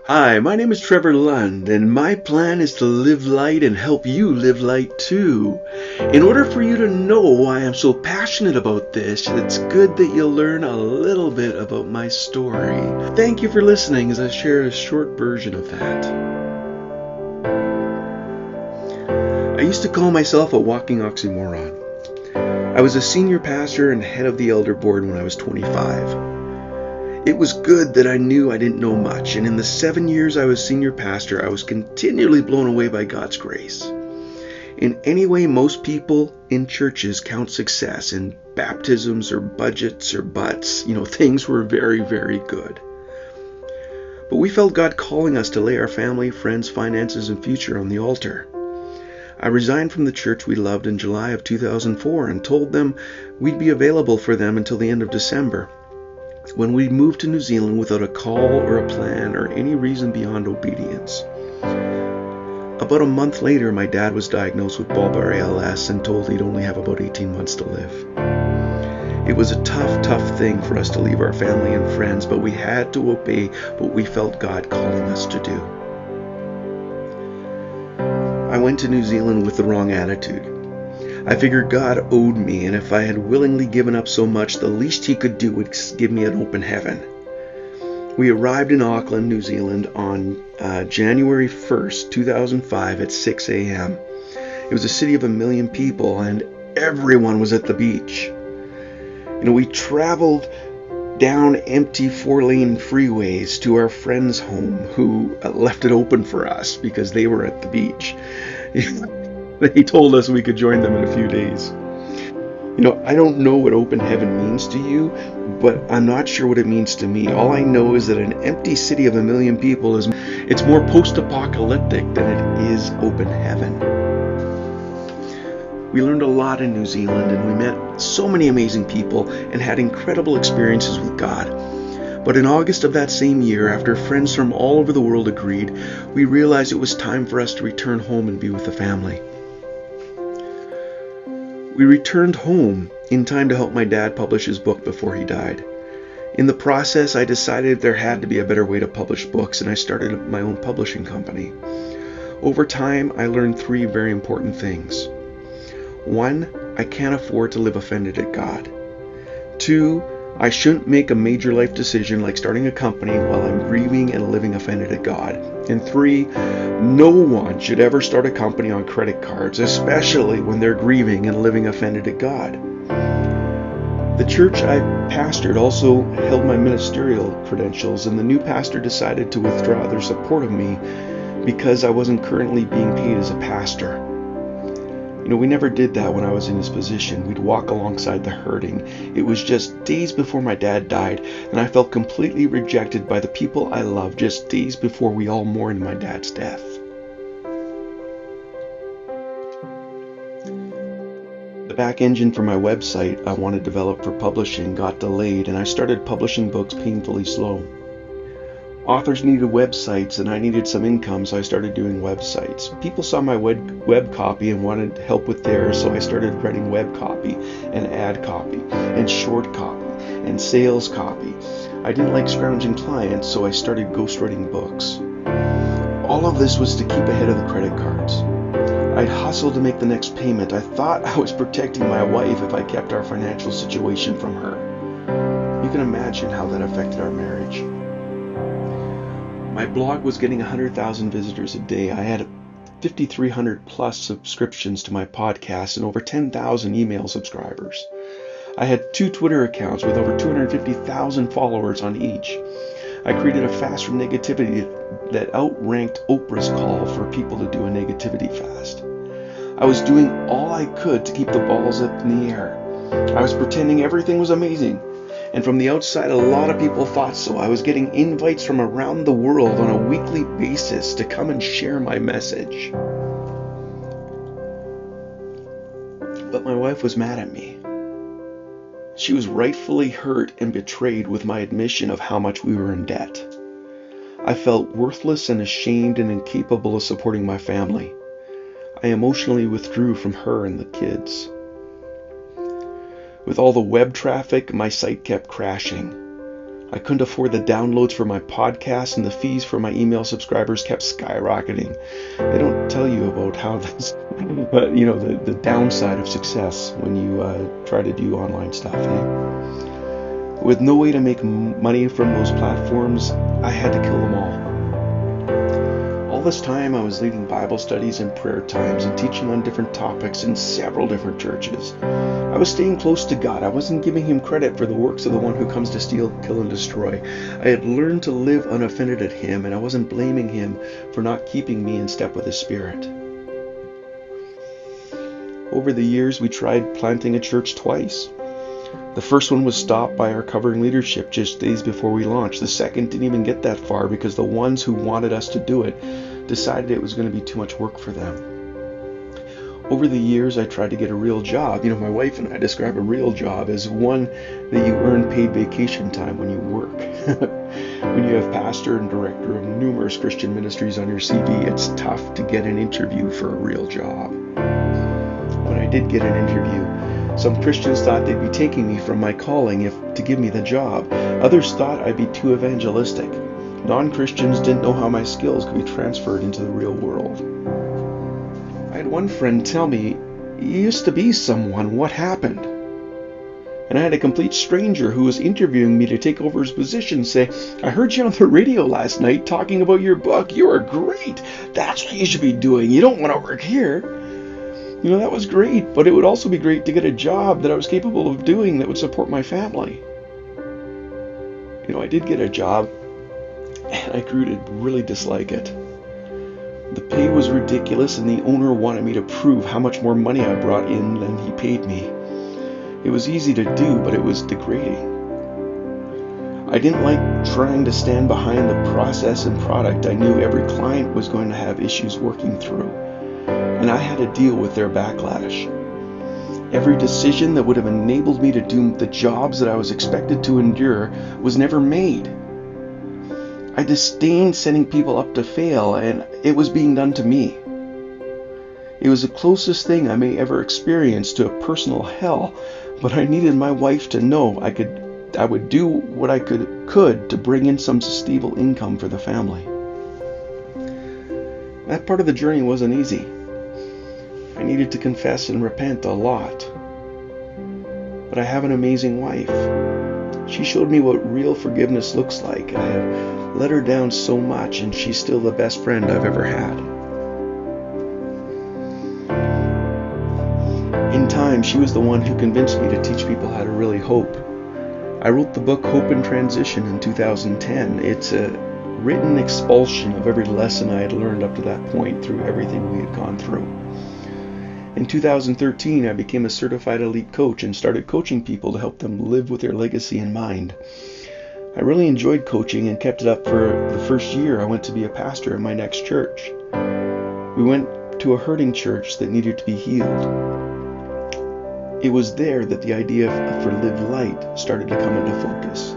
Hi, my name is Trevor Lund, and my plan is to live light and help you live light too. In order for you to know why I'm so passionate about this, it's good that you'll learn a little bit about my story. Thank you for listening as I share a short version of that. I used to call myself a walking oxymoron. I was a senior pastor and head of the elder board when I was 25. It was good that I knew I didn't know much, and in the 7 years I was senior pastor, I was continually blown away by God's grace. In any way most people in churches count success in baptisms or budgets or butts, things were very, very good. But we felt God calling us to lay our family, friends, finances, and future on the altar. I resigned from the church we loved in July of 2004 and told them we'd be available for them until the end of December, when we moved to New Zealand without a call or a plan or any reason beyond obedience. About a month later, my dad was diagnosed with bulbar ALS and told he'd only have about 18 months to live. It was a tough thing for us to leave our family and friends, but we had to obey what we felt God calling us to do. I went to New Zealand with the wrong attitude. I figured God owed me, and if I had willingly given up so much, the least he could do would give me an open heaven. We arrived in Auckland, New Zealand on January 1st, 2005 at 6 a.m. It was a city of 1 million people, and everyone was at the beach. We traveled down empty 4-lane freeways to our friend's home, who left it open for us because they were at the beach. They told us we could join them in a few days. I don't know what open heaven means to you, but I'm not sure what it means to me. All I know is that an empty city of 1 million people it's more post-apocalyptic than it is open heaven. We learned a lot in New Zealand, and we met so many amazing people and had incredible experiences with God. But in August of that same year, after friends from all over the world agreed, we realized it was time for us to return home and be with the family. We returned home in time to help my dad publish his book before he died. In the process, I decided there had to be a better way to publish books, and I started my own publishing company. Over time, I learned 3 very important things. 1, I can't afford to live offended at God. 2, I shouldn't make a major life decision like starting a company while I'm grieving and living offended at God. And 3, no one should ever start a company on credit cards, especially when they're grieving and living offended at God. The church I pastored also held my ministerial credentials, and the new pastor decided to withdraw their support of me because I wasn't currently being paid as a pastor. We never did that when I was in his position. We'd walk alongside the hurting. It was just days before my dad died, and I felt completely rejected by the people I loved just days before we all mourned my dad's death. The back engine for my website I wanted developed for publishing got delayed, and I started publishing books painfully slow. Authors needed websites, and I needed some income, so I started doing websites. People saw my web copy and wanted help with theirs, so I started writing web copy and ad copy and short copy and sales copy. I didn't like scrounging clients, so I started ghostwriting books. All of this was to keep ahead of the credit cards. I'd hustle to make the next payment. I thought I was protecting my wife if I kept our financial situation from her. You can imagine how that affected our marriage. My blog was getting 100,000 visitors a day. I had 5,300 plus subscriptions to my podcast and over 10,000 email subscribers. I had 2 Twitter accounts with over 250,000 followers on each. I created a fast from negativity that outranked Oprah's call for people to do a negativity fast. I was doing all I could to keep the balls up in the air. I was pretending everything was amazing. And from the outside, a lot of people thought so. I was getting invites from around the world on a weekly basis to come and share my message. But my wife was mad at me. She was rightfully hurt and betrayed with my admission of how much we were in debt. I felt worthless and ashamed and incapable of supporting my family. I emotionally withdrew from her and the kids. With all the web traffic, my site kept crashing. I couldn't afford the downloads for my podcast, and the fees for my email subscribers kept skyrocketing. They don't tell you about how this, the downside of success when you try to do online stuff. With no way to make money from those platforms, I had to kill them all. All this time, I was leading Bible studies and prayer times and teaching on different topics in several different churches. I was staying close to God. I wasn't giving him credit for the works of the one who comes to steal, kill, and destroy. I had learned to live unoffended at him, and I wasn't blaming him for not keeping me in step with his Spirit. Over the years, we tried planting a church twice. The first one was stopped by our covering leadership just days before we launched. The second didn't even get that far because the ones who wanted us to do it decided it was going to be too much work for them. Over the years, I tried to get a real job. My wife and I describe a real job as one that you earn paid vacation time when you work. When you have pastor and director of numerous Christian ministries on your CV, it's tough to get an interview for a real job. When I did get an interview, some Christians thought they'd be taking me from my calling to give me the job. Others thought I'd be too evangelistic. Non-Christians didn't know how my skills could be transferred into the real world. I had one friend tell me, "You used to be someone, what happened?" And I had a complete stranger who was interviewing me to take over his position say, "I heard you on the radio last night talking about your book. You are great. That's what you should be doing. You don't want to work here." That was great, but it would also be great to get a job that I was capable of doing that would support my family. I did get a job, and I grew to really dislike it. The pay was ridiculous, and the owner wanted me to prove how much more money I brought in than he paid me. It was easy to do, but it was degrading. I didn't like trying to stand behind the process and product. I knew every client was going to have issues working through, and I had to deal with their backlash. Every decision that would have enabled me to do the jobs that I was expected to endure was never made. I disdained setting people up to fail, and it was being done to me. It was the closest thing I may ever experience to a personal hell, but I needed my wife to know I would do what I could to bring in some stable income for the family. That part of the journey wasn't easy. I needed to confess and repent a lot. But I have an amazing wife. She showed me what real forgiveness looks like. I have let her down so much, and she's still the best friend I've ever had. In time, she was the one who convinced me to teach people how to really hope. I wrote the book Hope in Transition in 2010. It's a written expulsion of every lesson I had learned up to that point through everything we had gone through. In 2013, I became a certified elite coach and started coaching people to help them live with their legacy in mind. I really enjoyed coaching and kept it up for the first year I went to be a pastor in my next church. We went to a hurting church that needed to be healed. It was there that the idea for Live Light started to come into focus.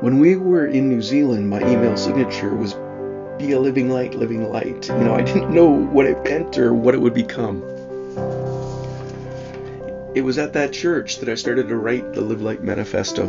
When we were in New Zealand, my email signature was "Be a living light, living light." I didn't know what it meant or what it would become. It was at that church that I started to write the Live Light Manifesto.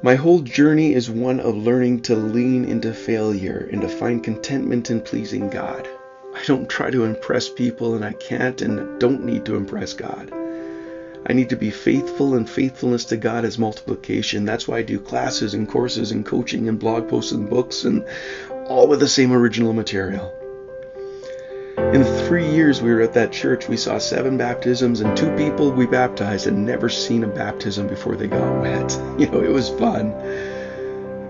My whole journey is one of learning to lean into failure and to find contentment in pleasing God. I don't try to impress people, and I can't and don't need to impress God. I need to be faithful, and faithfulness to God is multiplication. That's why I do classes and courses and coaching and blog posts and books, and all with the same original material. In the 3 years we were at that church, we saw 7 baptisms, and 2 people we baptized had never seen a baptism before they got wet. It was fun.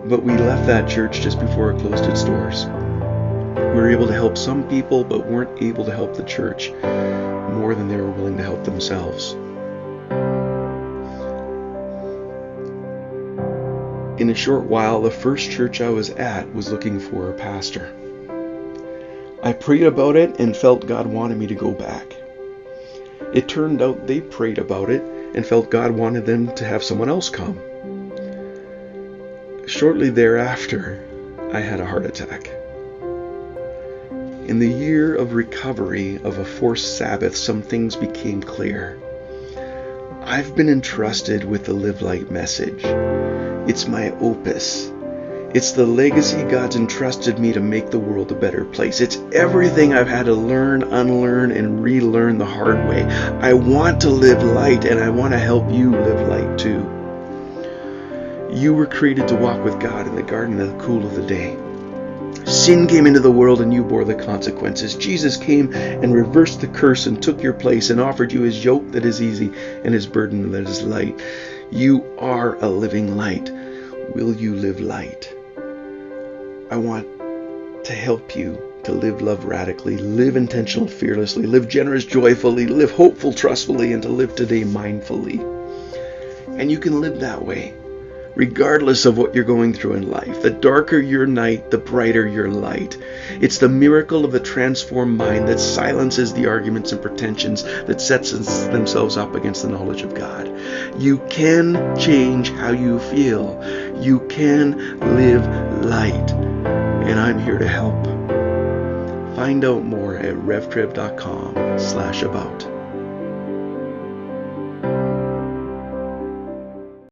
But we left that church just before it closed its doors. We were able to help some people, but weren't able to help the church more than they were willing to help themselves. In a short while, the first church I was at was looking for a pastor. I prayed about it and felt God wanted me to go back. It turned out they prayed about it and felt God wanted them to have someone else come. Shortly thereafter, I had a heart attack. In the year of recovery of a forced Sabbath, some things became clear. I've been entrusted with the Live Light message. It's my opus. It's the legacy God's entrusted me to make the world a better place. It's everything I've had to learn, unlearn, and relearn the hard way. I want to live light, and I want to help you live light too. You were created to walk with God in the garden in the cool of the day. Sin came into the world and you bore the consequences. Jesus came and reversed the curse and took your place and offered you his yoke that is easy and his burden that is light. You are a living light. Will you live light? I want to help you to live love radically, live intentional fearlessly, live generous joyfully, live hopeful trustfully, and to live today mindfully. And you can live that way, regardless of what you're going through in life. The darker your night, the brighter your light. It's the miracle of the transformed mind that silences the arguments and pretensions that sets themselves up against the knowledge of God. You can change how you feel. You can live light. And I'm here to help. Find out more at revtrev.com/about.